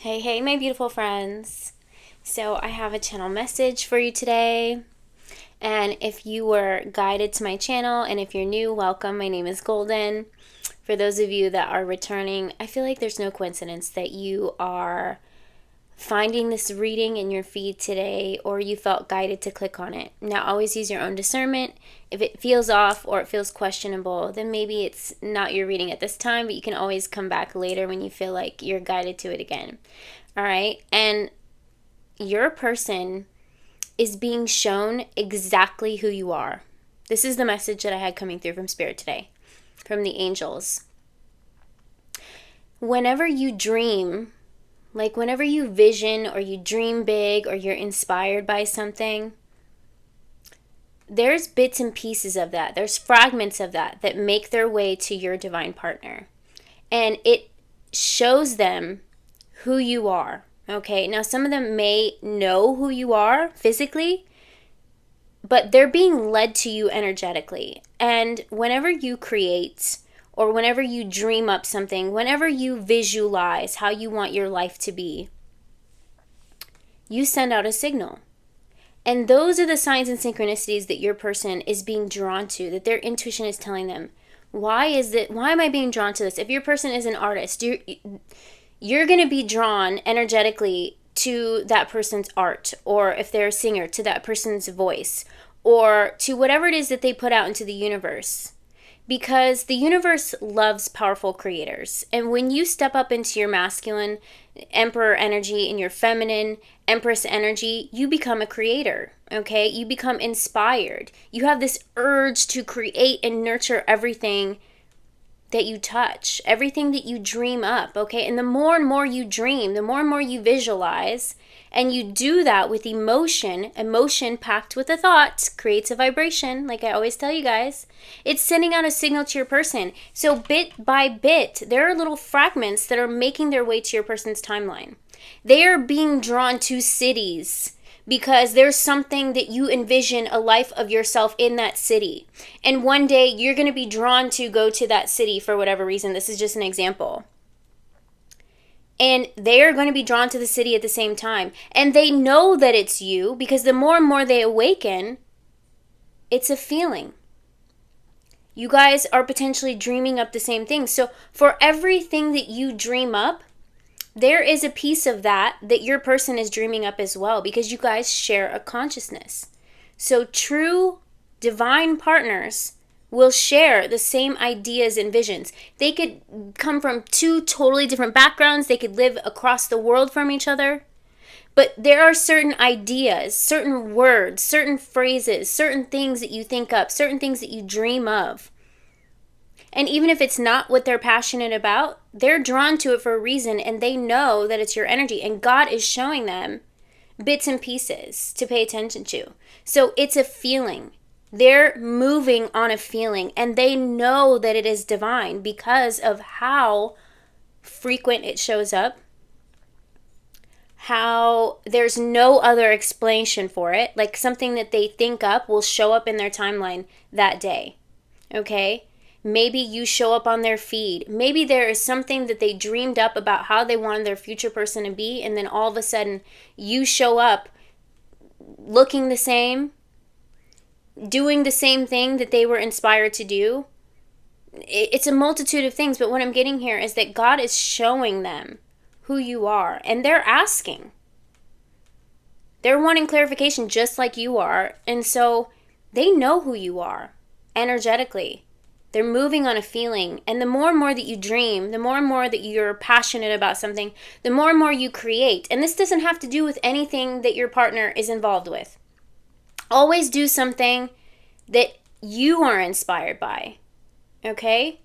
Hey, my beautiful friends. So, I have a channel message for you today. And if you were guided to my channel, and if you're new, welcome. My name is Golden. For those of you that are returning, I feel like there's no coincidence that you are finding this reading in your feed today, or you felt guided to click on it. Now, always use your own discernment. If it feels off or it feels questionable, then maybe it's not your reading at this time, but you can always come back later when you feel like you're guided to it again. All right? And your person is being shown exactly who you are. This is the message that I had coming through from Spirit today, from the angels. Whenever you dream, like whenever you vision or you dream big or you're inspired by something, there's bits and pieces of that. There's fragments of that that make their way to your divine partner. And it shows them who you are. Okay, now some of them may know who you are physically, but they're being led to you energetically. And whenever you create or whenever you dream up something, whenever you visualize how you want your life to be, you send out a signal. And those are the signs and synchronicities that your person is being drawn to, that their intuition is telling them. Why am I being drawn to this? If your person is an artist, you're going to be drawn energetically to that person's art, or if they're a singer, to that person's voice, or to whatever it is that they put out into the universe. Because the universe loves powerful creators. And when you step up into your masculine emperor energy and your feminine empress energy, you become a creator, okay? You become inspired. You have this urge to create and nurture everything that you touch, everything that you dream up, okay? And the more and more you dream, the more and more you visualize, and you do that with emotion packed with a thought creates a vibration, like I always tell you guys. It's sending out a signal to your person. So bit by bit, there are little fragments that are making their way to your person's timeline. They are being drawn to cities, because there's something that you envision a life of yourself in that city. And one day you're going to be drawn to go to that city for whatever reason. This is just an example. And they are going to be drawn to the city at the same time. And they know that it's you, because the more and more they awaken, it's a feeling. You guys are potentially dreaming up the same thing. So for everything that you dream up, there is a piece of that your person is dreaming up as well, because you guys share a consciousness. So true divine partners will share the same ideas and visions. They could come from two totally different backgrounds. They could live across the world from each other. But there are certain ideas, certain words, certain phrases, certain things that you think up, certain things that you dream of. And even if it's not what they're passionate about, they're drawn to it for a reason, and they know that it's your energy. And God is showing them bits and pieces to pay attention to. So it's a feeling. They're moving on a feeling, and they know that it is divine because of how frequent it shows up, how there's no other explanation for it. Like something that they think up will show up in their timeline that day. Okay? Maybe you show up on their feed. Maybe there is something that they dreamed up about how they wanted their future person to be, and then all of a sudden you show up looking the same, doing the same thing that they were inspired to do. It's a multitude of things, but what I'm getting here is that God is showing them who you are, and they're asking. They're wanting clarification just like you are, and so they know who you are energetically. They're moving on a feeling. And the more and more that you dream, the more and more that you're passionate about something, the more and more you create. And this doesn't have to do with anything that your partner is involved with. Always do something that you are inspired by. Okay?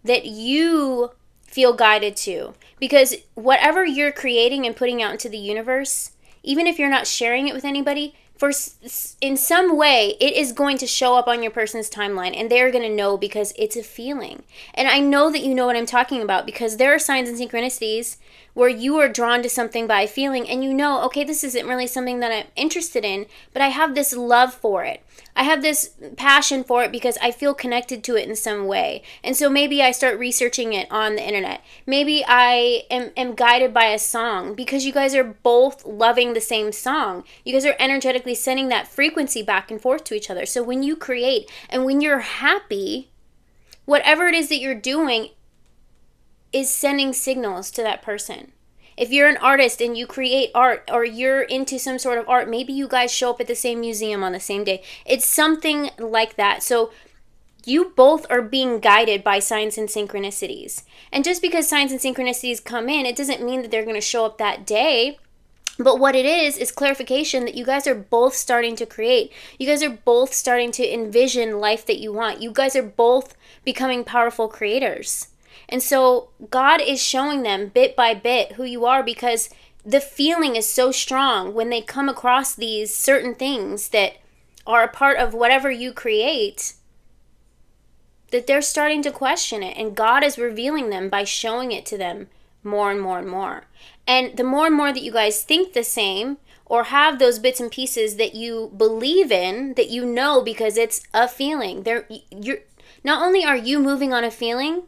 That you feel guided to. Because whatever you're creating and putting out into the universe, even if you're not sharing it with anybody, in some way, it is going to show up on your person's timeline, and they're going to know because it's a feeling. And I know that you know what I'm talking about, because there are signs and synchronicities where you are drawn to something by a feeling, and you know, okay, this isn't really something that I'm interested in, but I have this love for it. I have this passion for it because I feel connected to it in some way. And so maybe I start researching it on the internet. Maybe I am guided by a song because you guys are both loving the same song. You guys are energetically sending that frequency back and forth to each other. So when you create and when you're happy, whatever it is that you're doing is sending signals to that person. If you're an artist and you create art, or you're into some sort of art, maybe you guys show up at the same museum on the same day. It's something like that. So you both are being guided by signs and synchronicities. And just because signs and synchronicities come in, it doesn't mean that they're going to show up that day. But what it is clarification that you guys are both starting to create. You guys are both starting to envision life that you want. You guys are both becoming powerful creators. And so God is showing them bit by bit who you are, because the feeling is so strong when they come across these certain things that are a part of whatever you create, that they're starting to question it. And God is revealing them by showing it to them more and more and more. And the more and more that you guys think the same, or have those bits and pieces that you believe in, that you know because it's a feeling, you're not only are you moving on a feeling,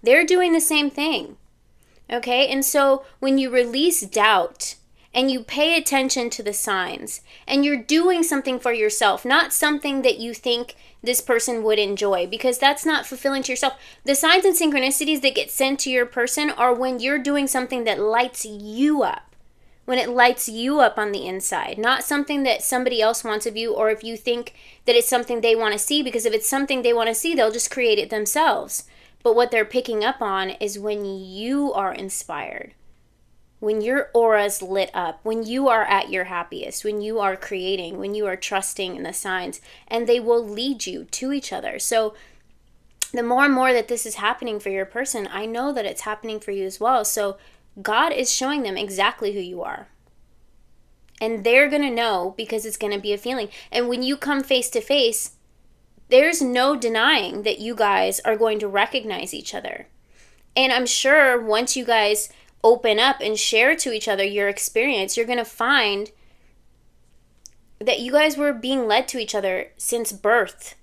they're doing the same thing. Okay? And so when you release doubt and you pay attention to the signs, and you're doing something for yourself, not something that you think this person would enjoy, because that's not fulfilling to yourself. The signs and synchronicities that get sent to your person are when you're doing something that lights you up. When it lights you up on the inside, not something that somebody else wants of you, or if you think that it's something they want to see, because if it's something they want to see, they'll just create it themselves. But what they're picking up on is when you are inspired, when your aura's lit up, when you are at your happiest, when you are creating, when you are trusting in the signs, and they will lead you to each other. So the more and more that this is happening for your person, I know that it's happening for you as well. So God is showing them exactly who you are. And they're going to know, because it's going to be a feeling. And when you come face to face, there's no denying that you guys are going to recognize each other. And I'm sure once you guys open up and share to each other your experience, you're going to find that you guys were being led to each other since birth.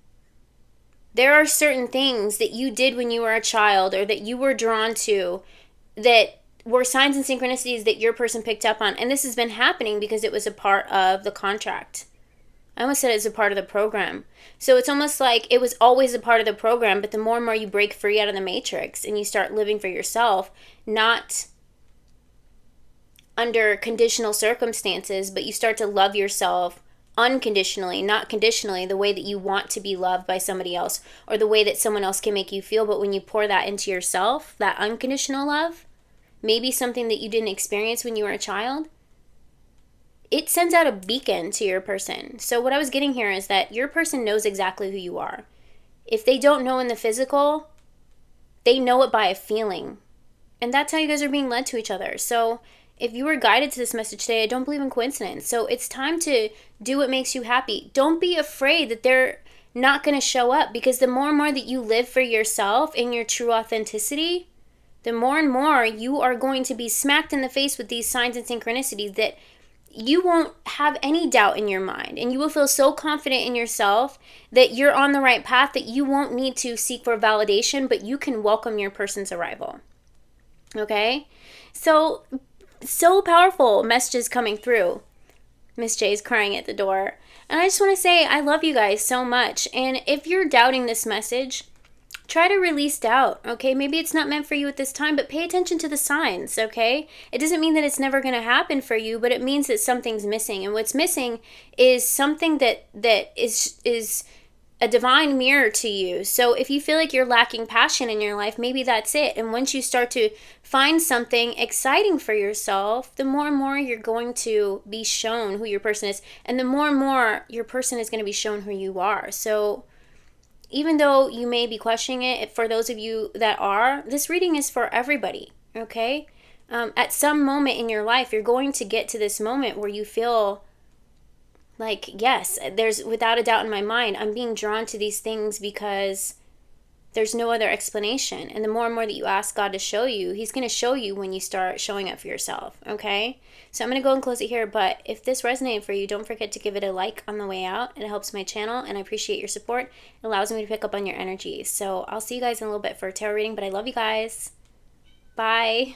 There are certain things that you did when you were a child, or that you were drawn to, that were signs and synchronicities that your person picked up on. And this has been happening because it was a part of the contract. I almost said it's a part of the program. So it's almost like it was always a part of the program, but the more and more you break free out of the matrix and you start living for yourself, not under conditional circumstances, but you start to love yourself unconditionally, not conditionally, the way that you want to be loved by somebody else, or the way that someone else can make you feel. But when you pour that into yourself, that unconditional love, maybe something that you didn't experience when you were a child, it sends out a beacon to your person. So what I was getting here is that your person knows exactly who you are. If they don't know in the physical, they know it by a feeling. And that's how you guys are being led to each other. So if you were guided to this message today, I don't believe in coincidence. So it's time to do what makes you happy. Don't be afraid that they're not going to show up, because the more and more that you live for yourself in your true authenticity, the more and more you are going to be smacked in the face with these signs and synchronicities that you won't have any doubt in your mind, and you will feel so confident in yourself that you're on the right path that you won't need to seek for validation, but you can welcome your person's arrival. Okay? So powerful messages coming through. Miss J's crying at the door. And I just want to say I love you guys so much. And if you're doubting this message, try to release doubt, okay? Maybe it's not meant for you at this time, but pay attention to the signs, okay? It doesn't mean that it's never going to happen for you, but it means that something's missing. And what's missing is something that is a divine mirror to you. So if you feel like you're lacking passion in your life, maybe that's it. And once you start to find something exciting for yourself, the more and more you're going to be shown who your person is. And the more and more your person is going to be shown who you are. So even though you may be questioning it, for those of you that are, this reading is for everybody, okay? At some moment in your life, you're going to get to this moment where you feel Like, yes, there's without a doubt in my mind, I'm being drawn to these things because there's no other explanation. And the more and more that you ask God to show you, He's going to show you when you start showing up for yourself, okay? So I'm going to go and close it here, but if this resonated for you, don't forget to give it a like on the way out. It helps my channel, and I appreciate your support. It allows me to pick up on your energy. So I'll see you guys in a little bit for a tarot reading, but I love you guys. Bye.